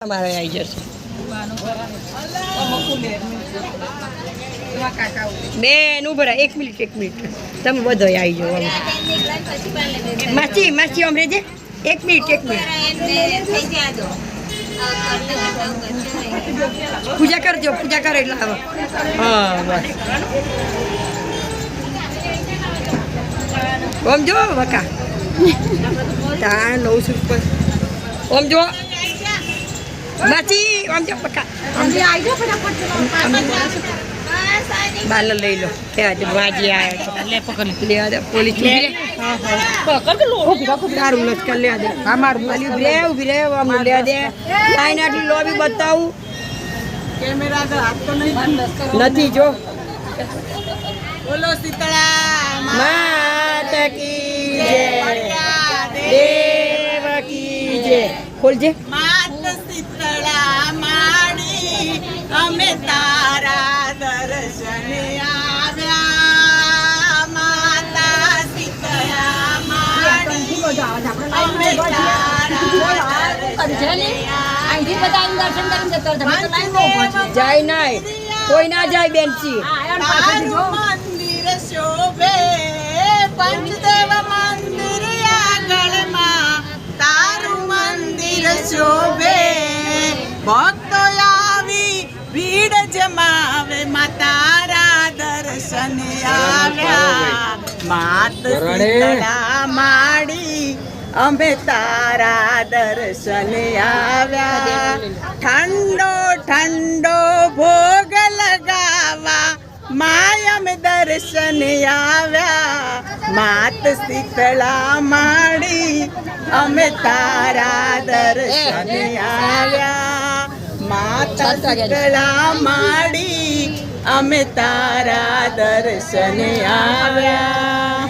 અમારે આવી જશે બેન ઉભા 1 મિનિટ તમે બધો આવી જાઓ માસી માસી અમરે જે 1 મિનિટ પૂજા કરજો પૂજા કરો એટલે આવો હા બસ ઓમ જો બકા તા 900 રૂપિયા ઓમ જો માસી આમ જો પકા આમ જે આવી જો ફટાફટ બાલ લઈ લો કે આજે વાજી આયો છે લે પકડ લે આ પોલીસ ઉભી પકડ લો ખૂબ સારું લચકા લે દે હા માર ઉભી રે આમ લે દે લાઈન આટલી લોબી બતાવું કેમેરા તો હાથ તો નહીં નથી જો બોલો સીતળા માતા કી જય દેવ કી જય ખોલજે અમે તારા દર્શને આવ્યા માતા સીતળા માડી અમે તારા દર્શને જાય નહીં કોઈ ના જાય બેનસી મંદિર શોભે પંચદેવ મંદિર આગળમાં તારું મંદિર શોભે ભક્તો ભીડ જમાવે માતારા દર્શને આવ્યા માત સીતળા માડી અમે તારા દર્શને આવ્યા ઠંડો ઠંડો ભોગ લગાવા માય અમે દર્શને આવ્યા માત સીતળા માડી અમે તારા દર્શને આવ્યા માતા સીતળા માડી અમે તારા દર્શને આવ્યા।